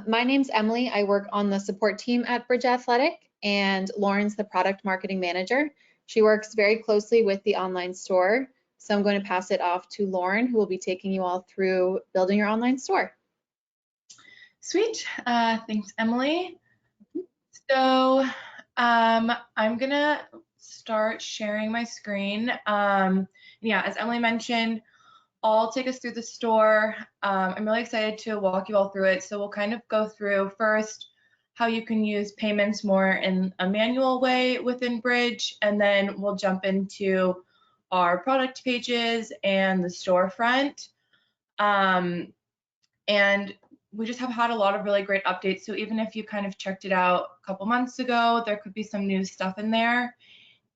My name's Emily. I work on the support team at Bridge Athletic, and Lauren's the product marketing manager. She works very closely with the online store. So I'm going to pass it off to Lauren, who will be taking you all through building your online store. Sweet. Thanks, Emily. So I'm going to start sharing my screen. Yeah, as Emily mentioned, I'll take us through the store. I'm really excited to walk you all through it. So we'll kind of go through first how you can use payments more in a manual way within Bridge, and then we'll jump into our product pages and the storefront. And we just have had a lot of really great updates. So even if you kind of checked it out a couple months ago, there could be some new stuff in there.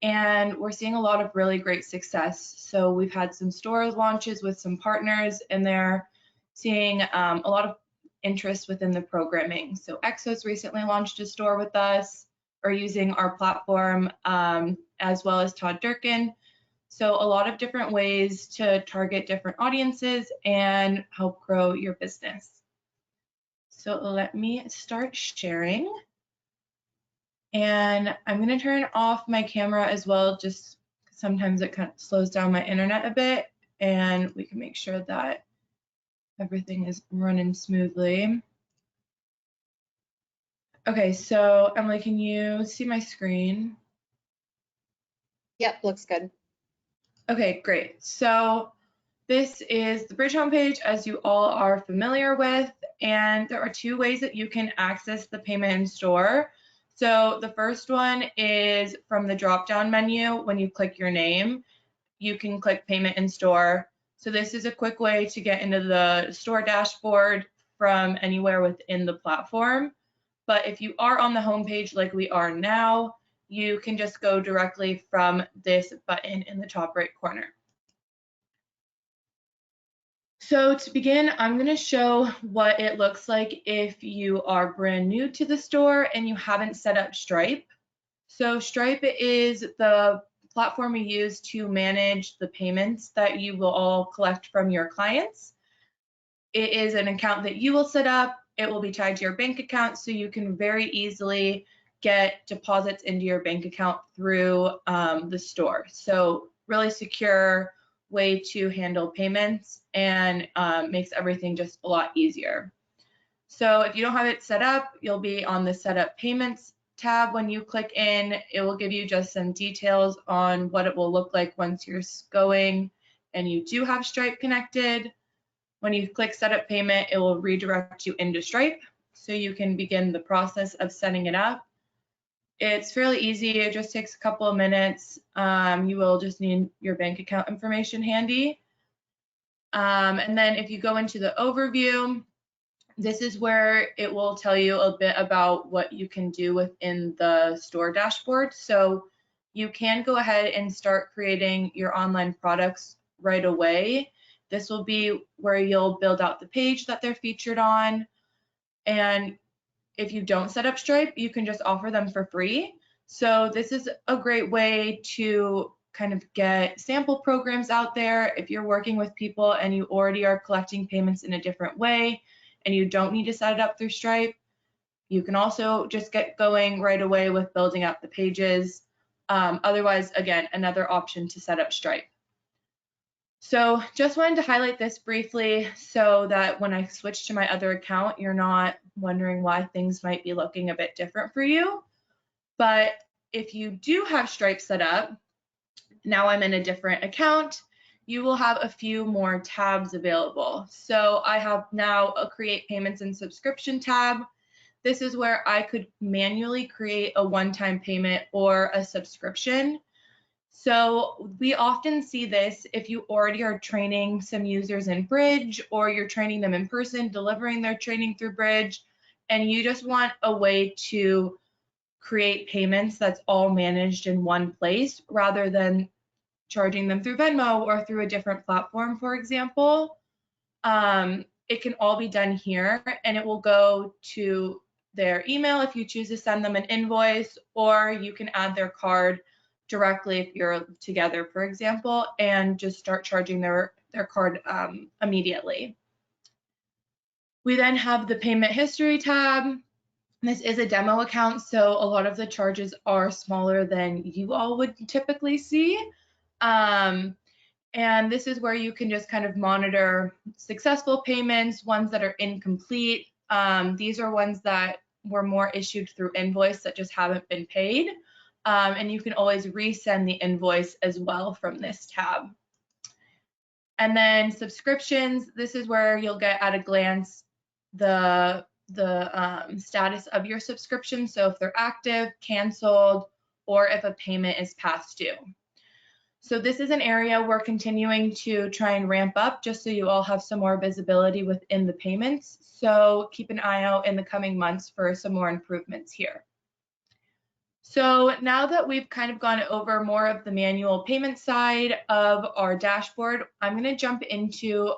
And we're seeing a lot of really great success. So we've had some store launches with some partners, and they're seeing a lot of interest within the programming. So Exos recently launched a store with us, or using our platform, as well as Todd Durkin. So a lot of different ways to target different audiences and help grow your business. So let me start sharing. And I'm going to turn off my camera as well, just sometimes it kind of slows down my internet a bit, and we can make sure that everything is running smoothly. Okay, so Emily, can you see my screen? Yep, looks good. Okay, great. So this is the Bridge homepage, as you all are familiar with, and there are two ways that you can access the payment in store. So the first one is from the drop-down menu. When you click your name, you can click payment in store. So this is a quick way to get into the store dashboard from anywhere within the platform. But if you are on the homepage like we are now, you can just go directly from this button in the top right corner. So to begin, I'm going to show what it looks like if you are brand new to the store and you haven't set up Stripe. So Stripe is the platform we use to manage the payments that you will all collect from your clients. It is an account that you will set up. It will be tied to your bank account, so you can very easily get deposits into your bank account through the store. So really secure way to handle payments, and makes everything just a lot easier. So if you don't have it set up, you'll be on the Setup Payments tab. When you click in, it will give you just some details on what it will look like once you're going and you do have Stripe connected. When you click Setup Payment, it will redirect you into Stripe, so you can begin the process of setting it up. It's fairly easy. It just takes a couple of minutes. You will just need your bank account information handy. And then if you go into the overview, this is where it will tell you a bit about what you can do within the store dashboard. So you can go ahead and start creating your online products right away. This will be where you'll build out the page that they're featured on. And if you don't set up Stripe, you can just offer them for free. So this is a great way to kind of get sample programs out there. If you're working with people and you already are collecting payments in a different way and you don't need to set it up through Stripe, you can also just get going right away with building up the pages. Otherwise, again, another option to set up Stripe. So just wanted to highlight this briefly so that when I switch to my other account, you're not wondering why things might be looking a bit different for you. But if you do have Stripe set up, now I'm in a different account, you will have a few more tabs available. So I have now a Create Payments and Subscription tab. This is where I could manually create a one-time payment or a subscription. So we often see this if you already are training some users in Bridge, or you're training them in person, delivering their training through Bridge, and you just want a way to create payments that's all managed in one place rather than charging them through Venmo or through a different platform, for example. It can all be done here, and it will go to their email if you choose to send them an invoice, or you can add their card directly if you're together, for example, and just start charging their card immediately. We then have the payment history tab. This is a demo account, so a lot of the charges are smaller than you all would typically see. And this is where you can just kind of monitor successful payments, ones that are incomplete. These are ones that were more issued through invoice that just haven't been paid. And you can always resend the invoice as well from this tab. And then subscriptions, this is where you'll get at a glance the status of your subscription. So if they're active, canceled, or if a payment is past due. So this is an area we're continuing to try and ramp up just so you all have some more visibility within the payments. So keep an eye out in the coming months for some more improvements here. So now that we've kind of gone over more of the manual payment side of our dashboard, I'm going to jump into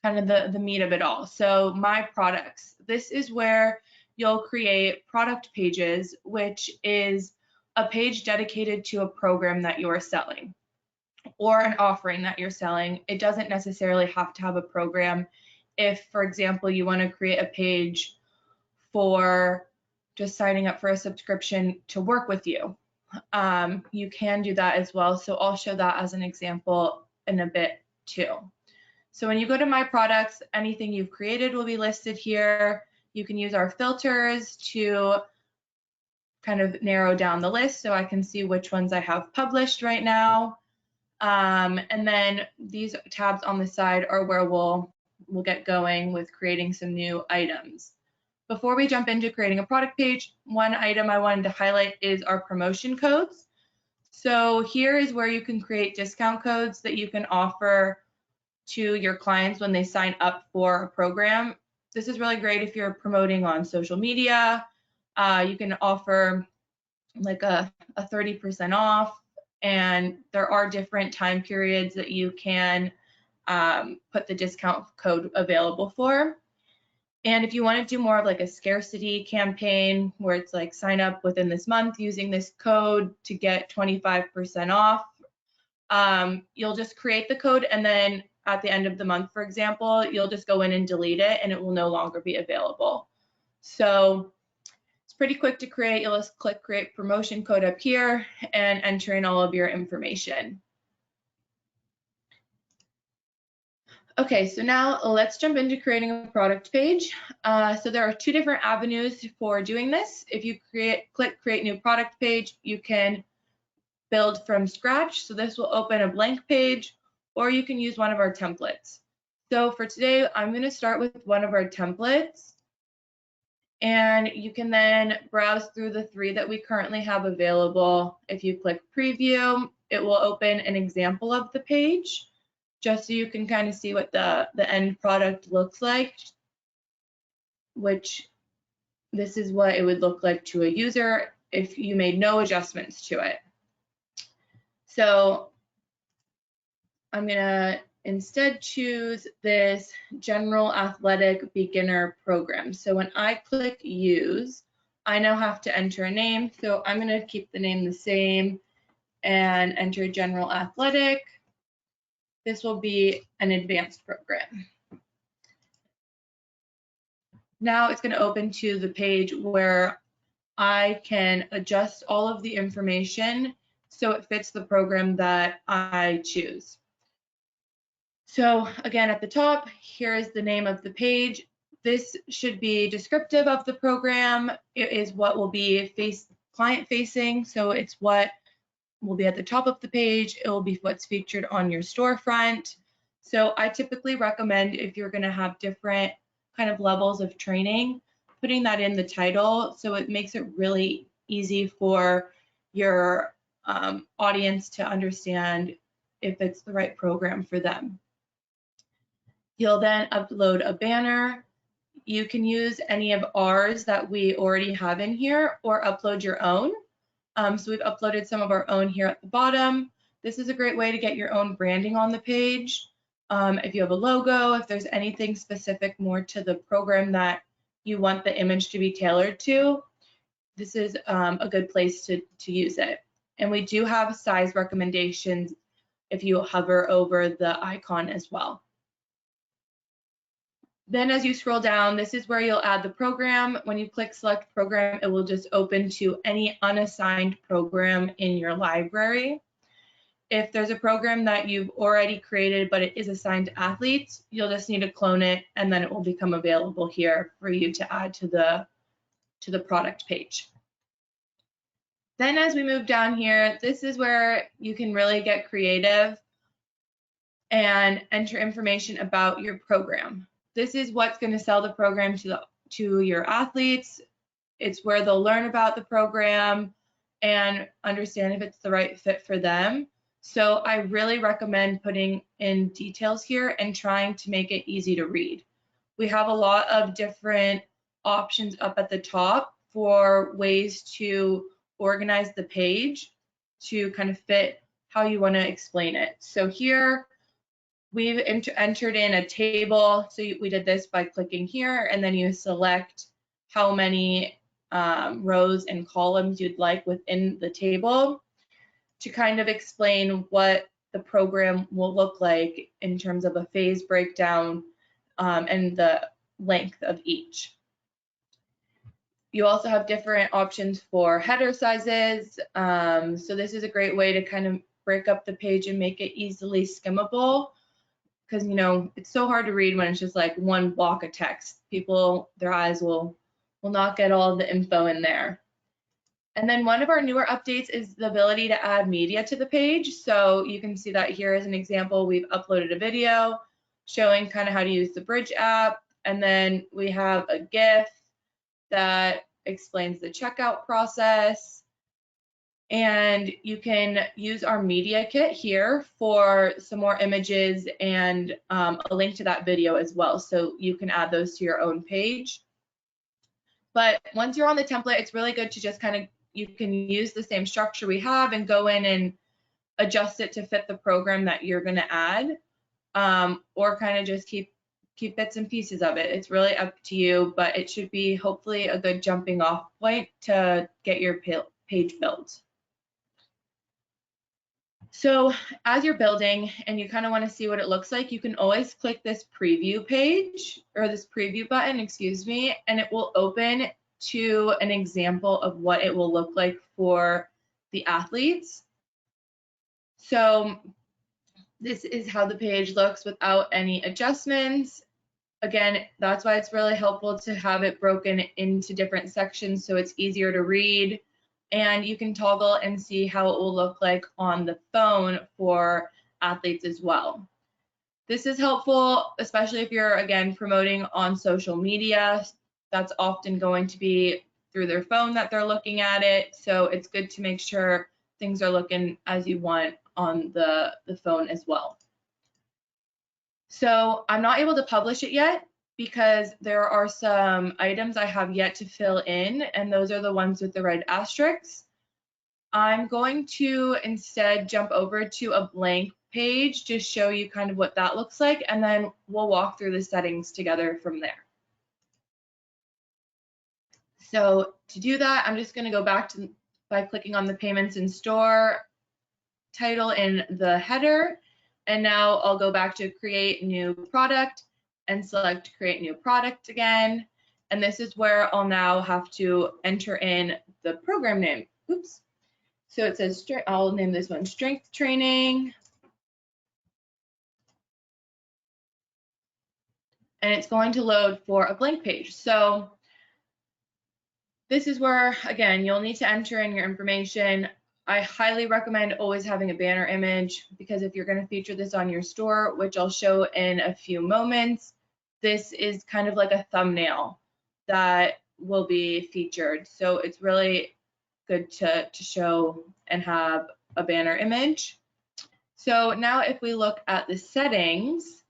kind of the meat of it all. So my products, this is where you'll create product pages, which is a page dedicated to a program that you are selling or an offering that you're selling. It doesn't necessarily have to have a program. If, for example, you want to create a page for just signing up for a subscription to work with you, you can do that as well. So I'll show that as an example in a bit too. So when you go to My Products, anything you've created will be listed here. You can use our filters to kind of narrow down the list so I can see which ones I have published right now. And then these tabs on the side are where we'll get going with creating some new items. Before we jump into creating a product page, one item I wanted to highlight is our promotion codes. So here is where you can create discount codes that you can offer to your clients when they sign up for a program. This is really great if you're promoting on social media. You can offer like a 30% off, and there are different time periods that you can put the discount code available for. And if you want to do more of like a scarcity campaign where it's like sign up within this month using this code to get 25% off, you'll just create the code, and then at the end of the month, for example, you'll just go in and delete it and it will no longer be available. So it's pretty quick to create. You'll just click create promotion code up here and enter in all of your information. Okay, so now let's jump into creating a product page. So there are two different avenues for doing this. If you click create new product page, you can build from scratch. So this will open a blank page, or you can use one of our templates. So for today, I'm going to start with one of our templates. And you can then browse through the three that we currently have available. If you click preview, it will open an example of the page, just so you can kind of see what the end product looks like, which this is what it would look like to a user if you made no adjustments to it. So I'm gonna instead choose this general athletic beginner program. So when I click use, I now have to enter a name. So I'm gonna keep the name the same and enter general athletic. This will be an advanced program. Now it's gonna open to the page where I can adjust all of the information so it fits the program that I choose. So again, at the top, here is the name of the page. This should be descriptive of the program. It is what will be client facing. So it's what will be at the top of the page. It will be what's featured on your storefront. So I typically recommend, if you're going to have different kind of levels of training, putting that in the title so it makes it really easy for your audience to understand if it's the right program for them. You'll then upload a banner. You can use any of ours that we already have in here or upload your own. So we've uploaded some of our own here at the bottom. This is a great way to get your own branding on the page. If you have a logo, if there's anything specific more to the program that you want the image to be tailored to, this is a good place to use it. And we do have size recommendations if you hover over the icon as well. Then as you scroll down, this is where you'll add the program. When you click select program, it will just open to any unassigned program in your library. If there's a program that you've already created but it is assigned to athletes, you'll just need to clone it and then it will become available here for you to add to the product page. Then as we move down here, this is where you can really get creative and enter information about your program. This is what's going to sell the program to your athletes. It's where they'll learn about the program and understand if it's the right fit for them. So I really recommend putting in details here and trying to make it easy to read. We have a lot of different options up at the top for ways to organize the page to kind of fit how you want to explain it. So here we've entered in a table. So we did this by clicking here, and then you select how many rows and columns you'd like within the table to kind of explain what the program will look like in terms of a phase breakdown and the length of each. You also have different options for header sizes. So this is a great way to kind of break up the page and make it easily skimmable, because it's so hard to read when it's just like one block of text. People, their eyes will not get all the info in there. And then one of our newer updates is the ability to add media to the page. So you can see that here as an example. We've uploaded a video showing kind of how to use the Bridge app, and then we have a GIF that explains the checkout process. And you can use our media kit here for some more images and a link to that video as well. So you can add those to your own page. But once you're on the template, it's really good to just kind of, you can use the same structure we have and go in and adjust it to fit the program that you're going to add, or kind of just keep bits and pieces of it. It's really up to you, but it should be hopefully a good jumping off point to get your page built. So as you're building and you kind of want to see what it looks like, you can always click this preview page, or this preview button, excuse me, and it will open to an example of what it will look like for the athletes. So this is how the page looks without any adjustments. Again, that's why it's really helpful to have it broken into different sections so it's easier to read. And you can toggle and see how it will look like on the phone for athletes as well. This is helpful, especially if you're, again, promoting on social media. That's often going to be through their phone that they're looking at it. So it's good to make sure things are looking as you want on the phone as well. So I'm not able to publish it yet because there are some items I have yet to fill in, and those are the ones with the red asterisks. I'm going to instead jump over to a blank page to show you kind of what that looks like, and then we'll walk through the settings together from there. So to do that, I'm just going to go back to by clicking on the payments in store title in the header, and now I'll go back to create new product and select create new product again. And this is where I'll now have to enter in the program name. Oops. So it says, I'll name this one strength training. And it's going to load for a blank page. So this is where, again, you'll need to enter in your information. I highly recommend always having a banner image, because if you're going to feature this on your store, which I'll show in a few moments, this is kind of like a thumbnail that will be featured. So it's really good to show and have a banner image. So now if we look at the settings,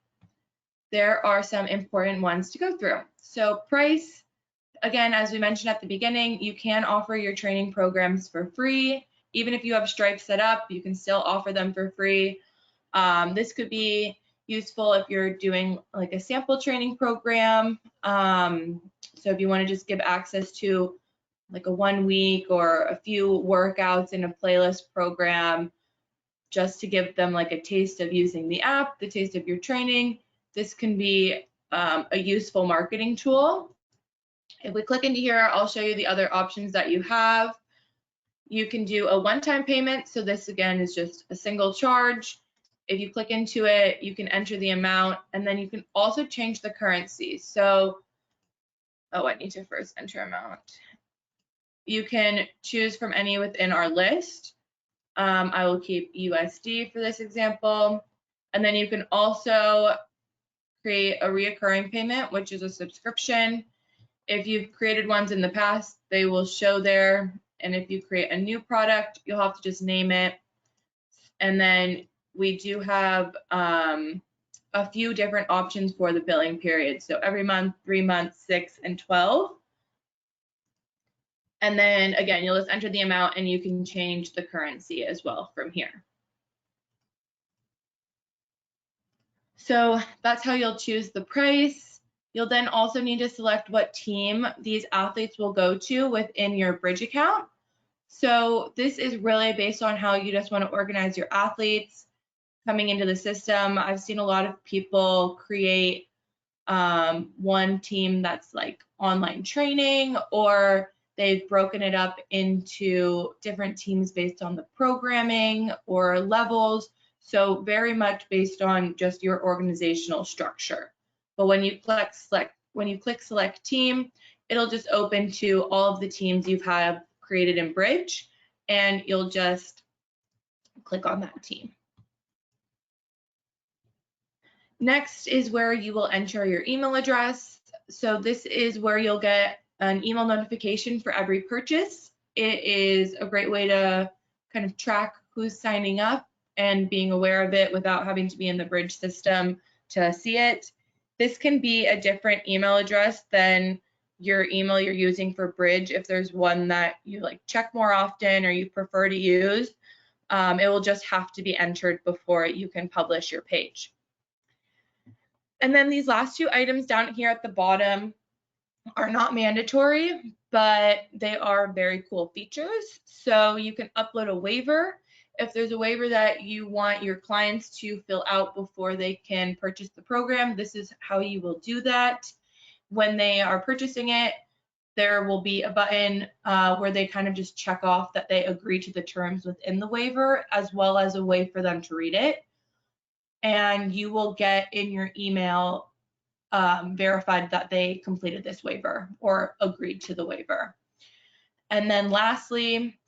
there are some important ones to go through. So price, again, as we mentioned at the beginning, you can offer your training programs for free. Even if you have Stripe set up, you can still offer them for free. This could be useful if you're doing like a sample training program. So if you want to just give access to like a 1 week or a few workouts in a playlist program, just to give them like a taste of using the app, the taste of your training, this can be a useful marketing tool. If we click into here, I'll show you the other options that you have. You can do a one-time payment. So this again is just a single charge. If you click into it, you can enter the amount, and then you can also change the currency. So, oh, I need to first enter amount. You can choose from any within our list. I will keep USD for this example. And then you can also create a reoccurring payment, which is a subscription. If you've created ones in the past, they will show there. And if you create a new product, you'll have to just name it. And then we do have a few different options for the billing period. So every month, 3 months, 6, and 12. And then again, you'll just enter the amount and you can change the currency as well from here. So that's how you'll choose the price. You'll then also need to select what team these athletes will go to within your Bridge account. So this is really based on how you just want to organize your athletes coming into the system. I've seen a lot of people create one team that's like online training, or they've broken it up into different teams based on the programming or levels. So very much based on just your organizational structure. But when you click select team, it'll just open to all of the teams you've had created in Bridge, and you'll just click on that team. Next is where you will enter your email address. So this is where you'll get an email notification for every purchase. It is a great way to kind of track who's signing up and being aware of it without having to be in the Bridge system to see it. This can be a different email address than your email you're using for Bridge. If there's one that you like check more often or you prefer to use, it will just have to be entered before you can publish your page. And then these last two items down here at the bottom are not mandatory, but they are very cool features. So you can upload a waiver. If there's a waiver that you want your clients to fill out before they can purchase the program, this is how you will do that. When they are purchasing it, there will be a button where they kind of just check off that they agree to the terms within the waiver, as well as a way for them to read it. And you will get in your email verified that they completed this waiver or agreed to the waiver. And then lastly,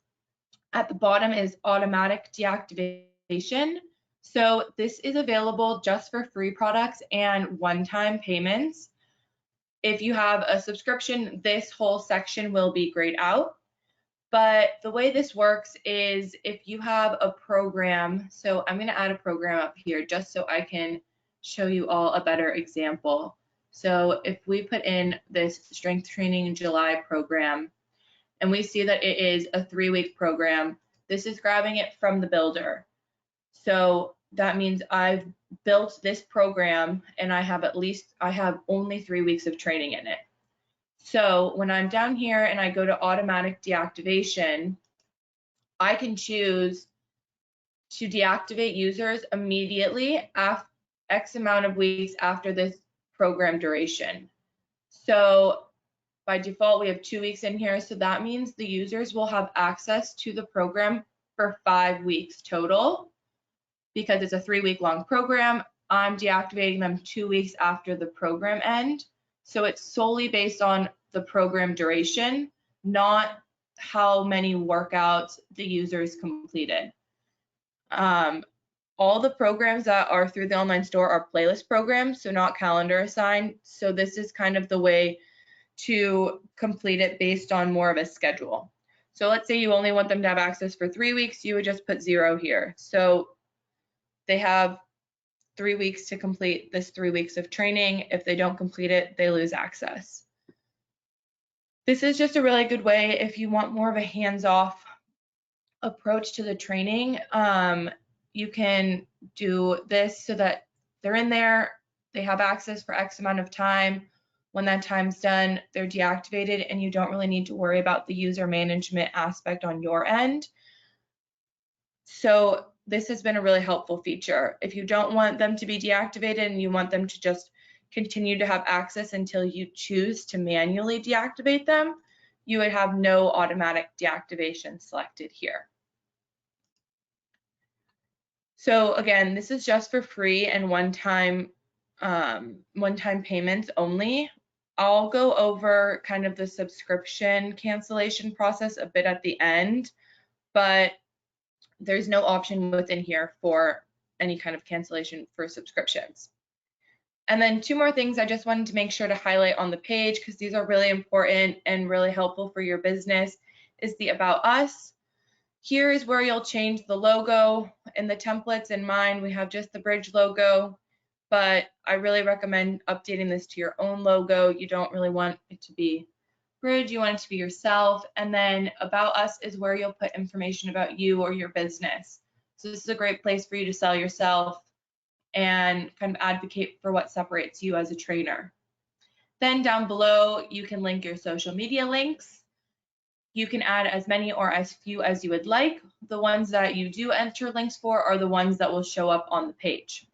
at the bottom is automatic deactivation. So this is available just for free products and one-time payments. If you have a subscription, this whole section will be grayed out. But the way this works is if you have a program, so I'm going to add a program up here just so I can show you all a better example. So if we put in this strength training July program, and we see that it is a 3-week program, this is grabbing it from the builder. So that means I've built this program and I have only 3 weeks of training in it. So when I'm down here and I go to automatic deactivation, I can choose to deactivate users immediately after X amount of weeks after this program duration. So by default, we have 2 weeks in here. So that means the users will have access to the program for 5 weeks total. Because it's a 3-week long program, I'm deactivating them 2 weeks after the program end. So it's solely based on the program duration, not how many workouts the users completed. All the programs that are through the online store are playlist programs, so not calendar assigned. So this is kind of the way to complete it based on more of a schedule. So let's say you only want them to have access for 3 weeks, you would just put 0 here. So they have 3 weeks to complete this 3 weeks of training. If they don't complete it, they lose access. This is just a really good way if you want more of a hands-off approach to the training. You can do this so that they're in there, they have access for X amount of time. When that time's done, they're deactivated, and you don't really need to worry about the user management aspect on your end. So this has been a really helpful feature. If you don't want them to be deactivated and you want them to just continue to have access until you choose to manually deactivate them, you would have no automatic deactivation selected here. So again, this is just for free and one-time payments only. I'll go over kind of the subscription cancellation process a bit at the end, but there's no option within here for any kind of cancellation for subscriptions. And then two more things I just wanted to make sure to highlight on the page, because these are really important and really helpful for your business, is the About Us. Here is where you'll change the logo. In the templates in mine, we have just the Bridge logo, but I really recommend updating this to your own logo. You don't really want it to be Bridge, you want it to be yourself. And then About Us is where you'll put information about you or your business. So this is a great place for you to sell yourself and kind of advocate for what separates you as a trainer. Then down below, you can link your social media links. You can add as many or as few as you would like. The ones that you do enter links for are the ones that will show up on the page.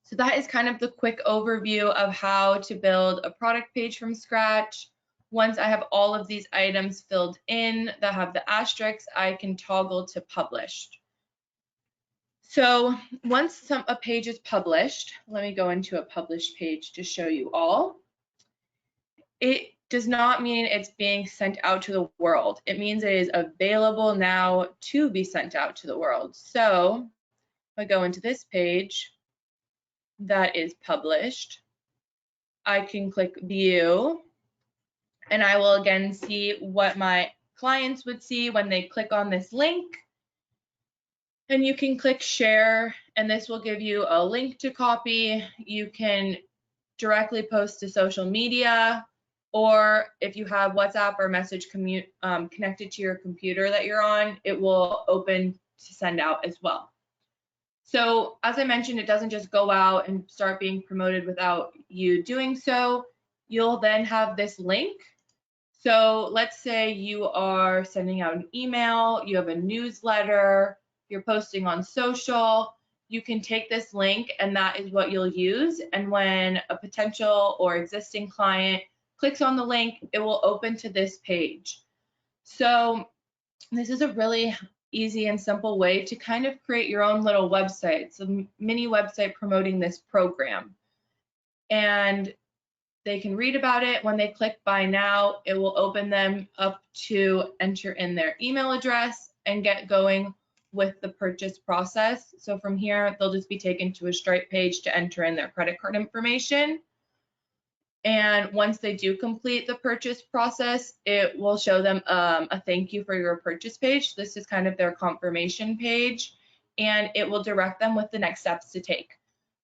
So that is kind of the quick overview of how to build a product page from scratch. Once I have all of these items filled in that have the asterisks, I can toggle to published. So once a page is published, let me go into a published page to show you all. It does not mean it's being sent out to the world. It means it is available now to be sent out to the world. So if I go into this page that is published, I can click view, and I will again see what my clients would see when they click on this link. And you can click share, and this will give you a link to copy. You can directly post to social media, or if you have WhatsApp or message connected to your computer that you're on, it will open to send out as well. So as I mentioned, it doesn't just go out and start being promoted without you doing so. You'll then have this link. So let's say you are sending out an email, you have a newsletter, you're posting on social, you can take this link and that is what you'll use. And when a potential or existing client clicks on the link, it will open to this page. So this is a really easy and simple way to kind of create your own little website. It's a mini website promoting this program. And they can read about it. When they click buy now, it will open them up to enter in their email address and get going with the purchase process. So from here, they'll just be taken to a Stripe page to enter in their credit card information. And once they do complete the purchase process, it will show them a thank you for your purchase page. This is kind of their confirmation page, and it will direct them with the next steps to take.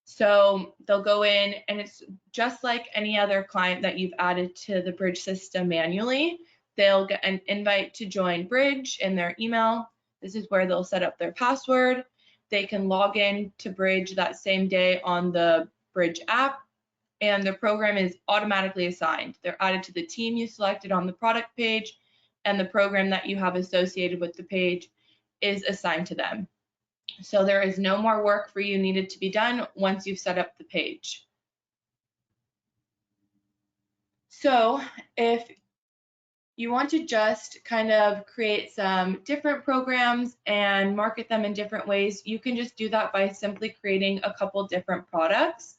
So they'll go in, and it's just like any other client that you've added to the Bridge system manually. They'll get an invite to join Bridge in their email. This is where they'll set up their password. They can log in to Bridge that same day on the Bridge app, and the program is automatically assigned. They're added to the team you selected on the product page, and the program that you have associated with the page is assigned to them. So there is no more work for you needed to be done once you've set up the page. So if you want to just kind of create some different programs and market them in different ways, you can just do that by simply creating a couple different products.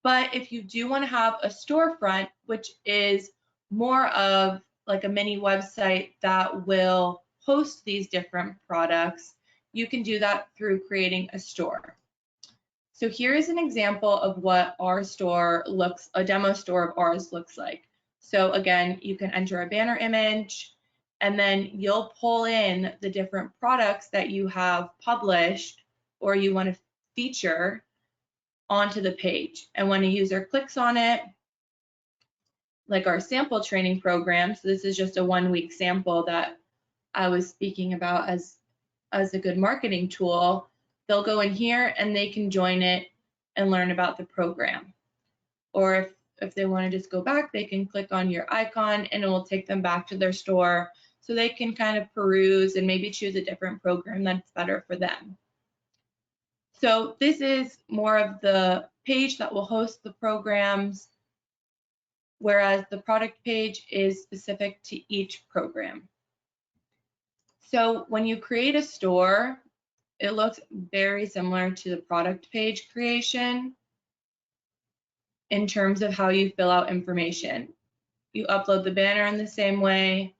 But if you do want to have a storefront, which is more of like a mini website that will host these different products, you can do that through creating a store. So here is an example of what our store looks, a demo store of ours looks like. So again, you can enter a banner image, and then you'll pull in the different products that you have published or you want to feature onto the page. And when a user clicks on it, like our sample training program, so this is just a 1-week sample that I was speaking about as a good marketing tool, they'll go in here and they can join it and learn about the program. Or if they want to just go back, they can click on your icon and it will take them back to their store so they can kind of peruse and maybe choose a different program that's better for them. So this is more of the page that will host the programs, whereas the product page is specific to each program. So when you create a store, it looks very similar to the product page creation in terms of how you fill out information. You upload the banner in the same way.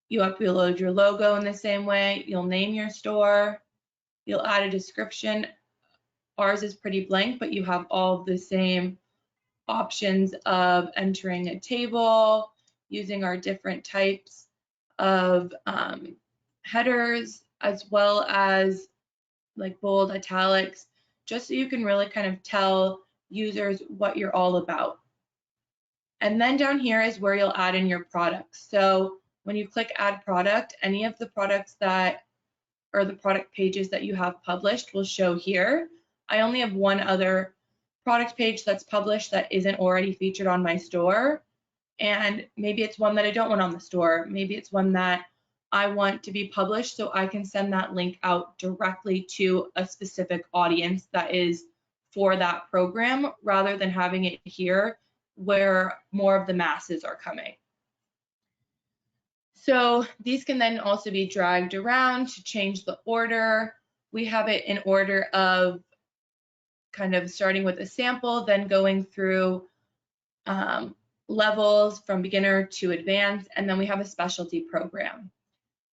You upload your logo in the same way. You'll name your store. You'll add a description. Ours is pretty blank, but you have all the same options of entering a table, using our different types of headers, as well as like bold, italics, just so you can really kind of tell users what you're all about. And then down here is where you'll add in your products. So when you click add product, any of the products that, or the product pages that you have published will show here. I only have one other product page that's published that isn't already featured on my store. And maybe it's one that I don't want on the store. Maybe it's one that I want to be published so I can send that link out directly to a specific audience that is for that program rather than having it here where more of the masses are coming. So these can then also be dragged around to change the order. We have it in order of kind of starting with a sample, then going through levels from beginner to advanced, and then we have a specialty program.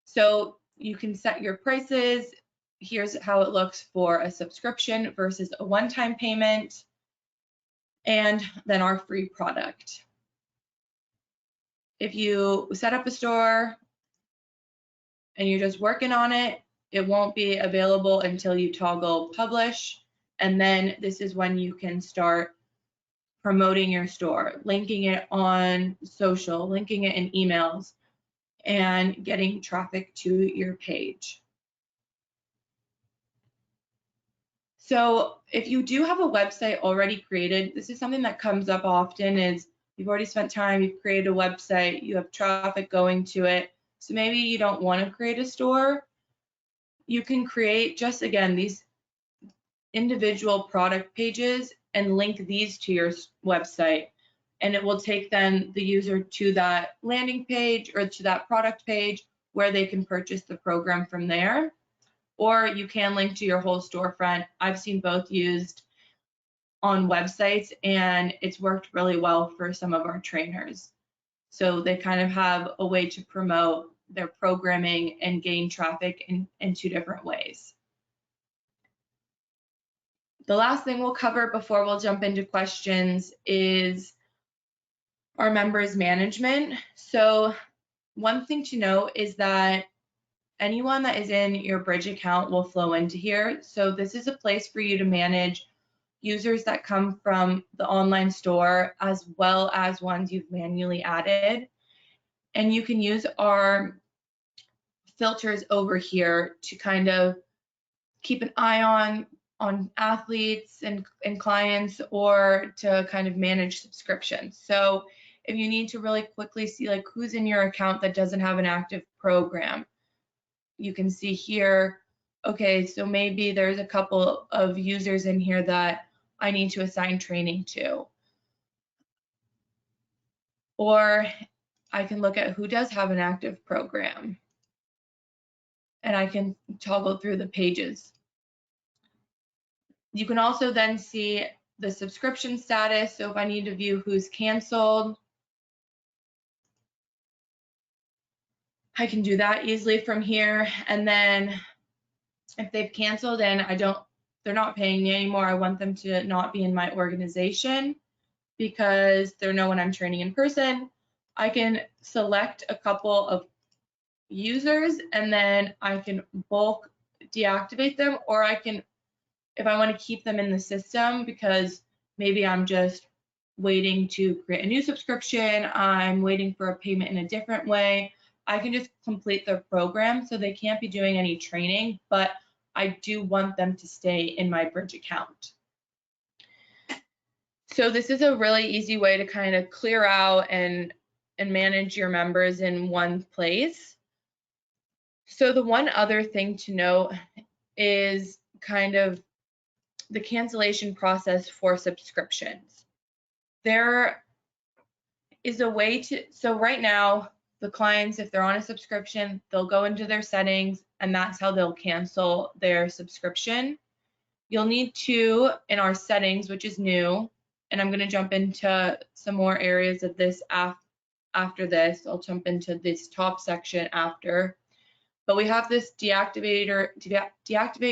So you can set your prices. Here's how it looks for a subscription versus a one-time payment, and then our free product. If you set up a store and you're just working on it, it won't be available until you toggle publish, and then this is when you can start promoting your store, linking it on social, linking it in emails, and getting traffic to your page. So if you do have a website already created, this is something that comes up often is you've already spent time, you've created a website, you have traffic going to it, so maybe you don't want to create a store. You can create just, again, these individual product pages and link these to your website, and it will take then the user to that landing page or to that product page where they can purchase the program from there. Or you can link to your whole storefront. I've seen both used on websites, and it's worked really well for some of our trainers. So they kind of have a way to promote their programming and gain traffic in two different ways. The last thing we'll cover before we'll jump into questions is our members management. So one thing to note is that anyone that is in your Bridge account will flow into here. So this is a place for you to manage users that come from the online store as well as ones you've manually added. And you can use our filters over here to kind of keep an eye on athletes and clients, or to kind of manage subscriptions. So if you need to really quickly see like who's in your account that doesn't have an active program, you can see here, okay, so maybe there's a couple of users in here that I need to assign training to. Or I can look at who does have an active program, and I can toggle through the pages. You can also then see the subscription status. So if I need to view who's canceled, I can do that easily from here. And then if they've canceled and they're not paying me anymore, I want them to not be in my organization because they're no one I'm training in person. I can select a couple of users and then I can bulk deactivate them, or I can, if I want to keep them in the system because maybe I'm just waiting to create a new subscription, I'm waiting for a payment in a different way, I can just complete their program so they can't be doing any training, but I do want them to stay in my Bridge account. So this is a really easy way to kind of clear out and manage your members in one place. So the one other thing to note is kind of the cancellation process for subscriptions. There is a way to, so right now, the clients, if they're on a subscription, they'll go into their settings and that's how they'll cancel their subscription. You'll need to, in our settings, which is new, and I'm going to jump into some more areas of this after this. I'll jump into this top section after. But we have this deactivate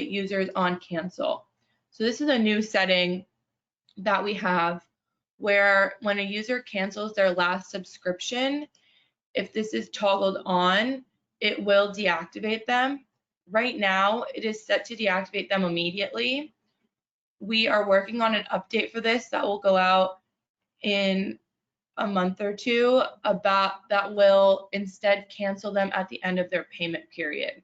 users on cancel. So this is a new setting that we have where when a user cancels their last subscription, if this is toggled on, it will deactivate them. Right now, it is set to deactivate them immediately. We are working on an update for this that will go out in a month or two that will instead cancel them at the end of their payment period.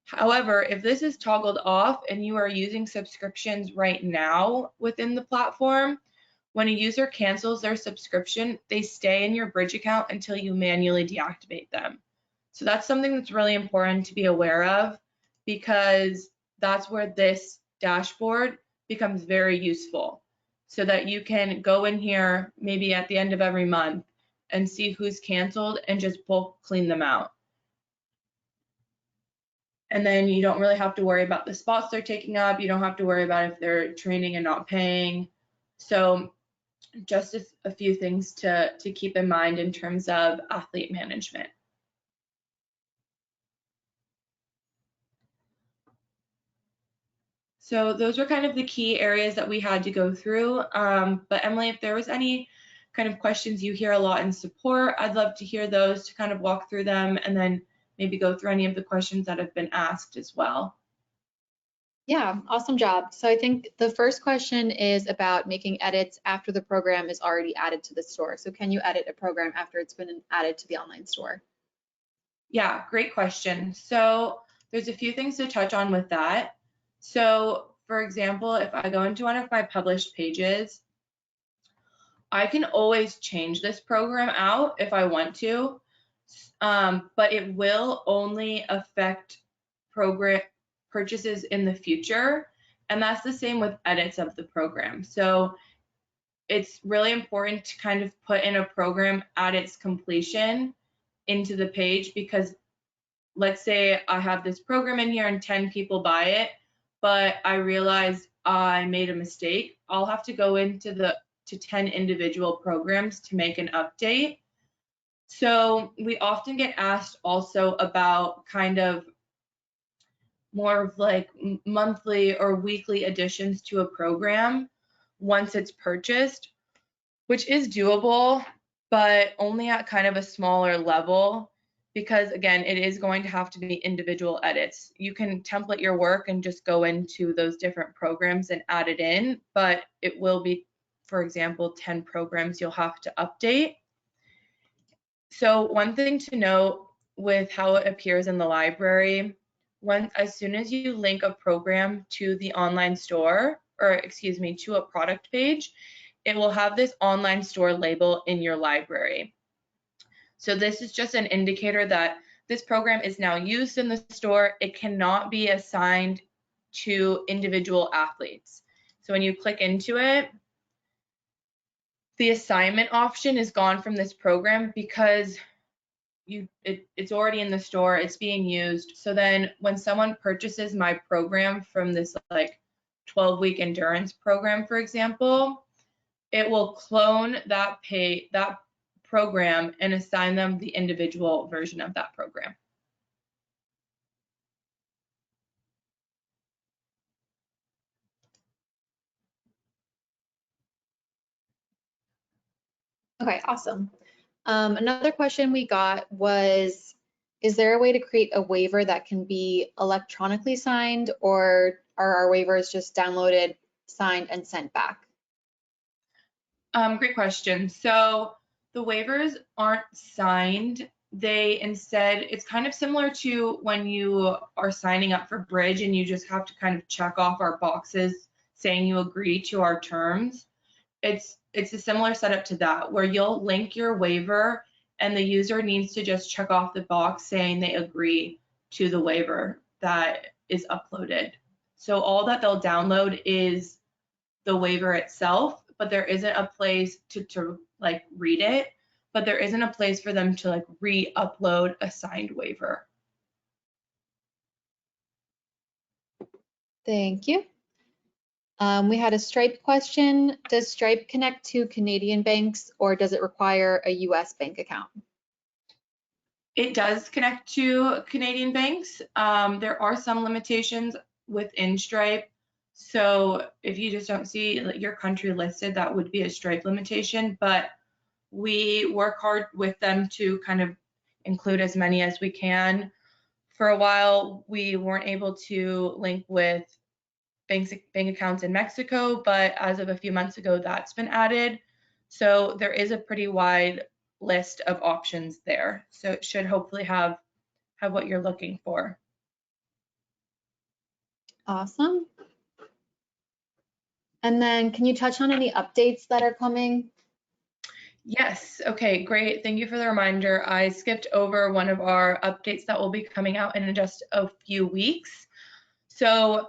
However, if this is toggled off and you are using subscriptions right now within the platform, when a user cancels their subscription, they stay in your bridge account until you manually deactivate them. So that's something that's really important to be aware of, because that's where this dashboard becomes very useful, so that you can go in here maybe at the end of every month and see who's canceled and just bulk clean them out. And then you don't really have to worry about the spots they're taking up. You don't have to worry about if they're training and not paying. So just a few things to keep in mind in terms of athlete management. So those were kind of the key areas that we had to go through. But Emily, if there was any kind of questions you hear a lot in support, I'd love to hear those to kind of walk through them and then maybe go through any of the questions that have been asked as well. Yeah, awesome job. So I think the first question is about making edits after the program is already added to the store. So can you edit a program after it's been added to the online store? Yeah, great question. So there's a few things to touch on with that. So for example, if I go into one of my published pages, I can always change this program out if I want to, but it will only affect program purchases in the future. And that's the same with edits of the program. So it's really important to kind of put in a program at its completion into the page, because let's say I have this program in here and 10 people buy it, but I realize I made a mistake. I'll have to go into to 10 individual programs to make an update. So we often get asked also about kind of more of like monthly or weekly additions to a program once it's purchased, which is doable, but only at kind of a smaller level, because again, it is going to have to be individual edits. You can template your work and just go into those different programs and add it in, but it will be, for example, 10 programs you'll have to update. So one thing to note with how it appears in the library, as soon as you link a program to the online store, or excuse me, to a product page, it will have this online store label in your library. So this is just an indicator that this program is now used in the store. It cannot be assigned to individual athletes. So when you click into it, the assignment option is gone from this program because it's already in the store, it's being used. So then when someone purchases my program from this like 12-week endurance program, for example, it will clone that program and assign them the individual version of that program. Okay, awesome. Another question we got was, is there a way to create a waiver that can be electronically signed, or are our waivers just downloaded, signed, and sent back? Great question. So the waivers aren't signed. They instead, it's kind of similar to when you are signing up for Bridge and you just have to kind of check off our boxes saying you agree to our terms. It's a similar setup to that, where you'll link your waiver and the user needs to just check off the box saying they agree to the waiver that is uploaded. So all that they'll download is the waiver itself, but there isn't a place to like read it, but there isn't a place for them to like re-upload a signed waiver. Thank you. We had a Stripe question. Does Stripe connect to Canadian banks or does it require a US bank account? It does connect to Canadian banks. There are some limitations within Stripe. So if you just don't see your country listed, that would be a Stripe limitation, but we work hard with them to kind of include as many as we can. For a while, we weren't able to link with bank accounts in Mexico, but as of a few months ago, that's been added. So there is a pretty wide list of options there. So it should hopefully have what you're looking for. Awesome. And then can you touch on any updates that are coming? Yes, okay, great. Thank you for the reminder. I skipped over one of our updates that will be coming out in just a few weeks. So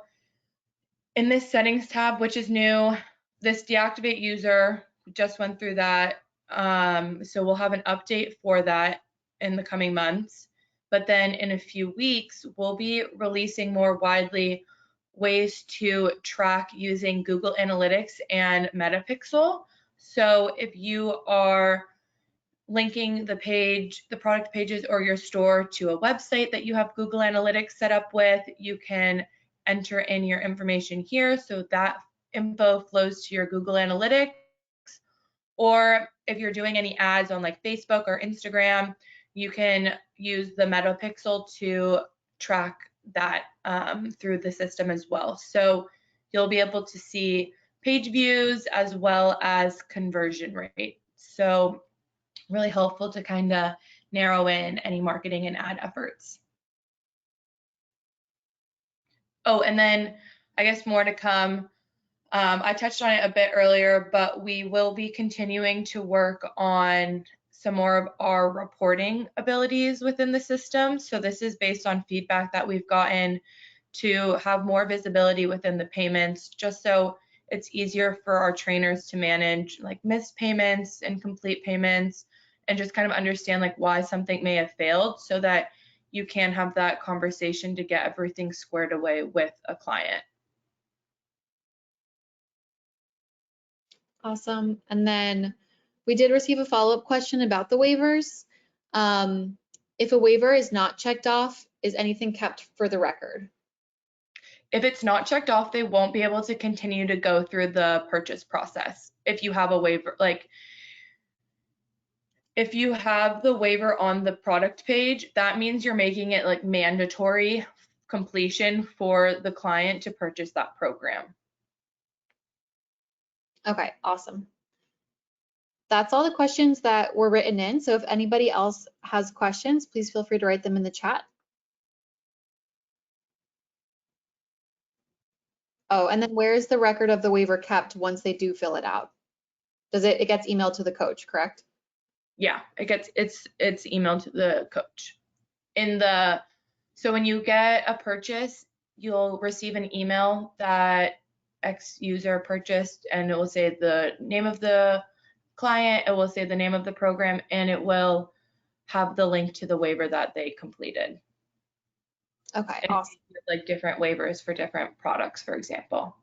in this settings tab, which is new, this deactivate user, just went through that. So we'll have an update for that in the coming months. But then in a few weeks, we'll be releasing more widely ways to track using Google Analytics and Metapixel. So if you are linking the page, the product pages or your store to a website that you have Google Analytics set up with, you can enter in your information here so that info flows to your Google Analytics. Or if you're doing any ads on like Facebook or Instagram, you can use the Metapixel to track that through the system as well. So you'll be able to see page views as well as conversion rate. So really helpful to kind of narrow in any marketing and ad efforts. Oh, and then I guess more to come. I touched on it a bit earlier, but we will be continuing to work on some more of our reporting abilities within the system. So this is based on feedback that we've gotten to have more visibility within the payments, just so it's easier for our trainers to manage like missed payments, incomplete payments, and just kind of understand like why something may have failed so that you can have that conversation to get everything squared away with a client. Awesome. And then we did receive a follow-up question about the waivers. If a waiver is not checked off, is anything kept for the record? If it's not checked off, they won't be able to continue to go through the purchase process. If you have a waiver, like if you have the waiver on the product page, that means you're making it like mandatory completion for the client to purchase that program. Okay, awesome. That's all the questions that were written in. So if anybody else has questions, please feel free to write them in the chat. Oh, and then where is the record of the waiver kept once they do fill it out? It gets emailed to the coach, correct? Yeah, it's emailed to the coach. So when you get a purchase, you'll receive an email that X user purchased, and it will say the name of the client, it will say the name of the program, and it will have the link to the waiver that they completed. Okay, and awesome. like different waivers for different products, for example.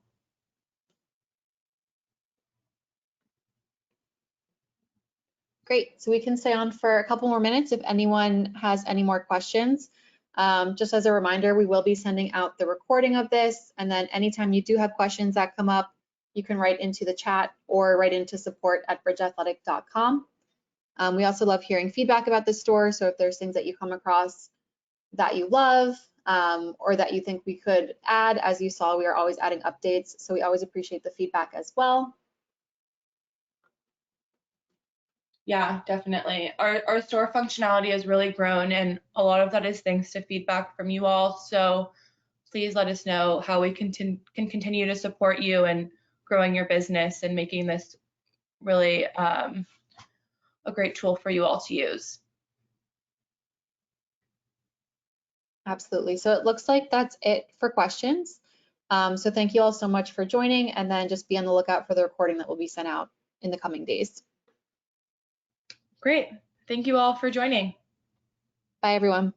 Great. So we can stay on for a couple more minutes if anyone has any more questions. Just as a reminder, we will be sending out the recording of this, and then anytime you do have questions that come up, you can write into the chat or write into support@bridgeathletic.com. We also love hearing feedback about the store, so if there's things that you come across that you love or that you think we could add, as you saw, we are always adding updates, so we always appreciate the feedback as well. Yeah, definitely. Our store functionality has really grown, and a lot of that is thanks to feedback from you all. So please let us know how we can continue to support you and growing your business and making this really a great tool for you all to use. Absolutely. So it looks like that's it for questions. So thank you all so much for joining, and then just be on the lookout for the recording that will be sent out in the coming days. Great. Thank you all for joining. Bye, everyone.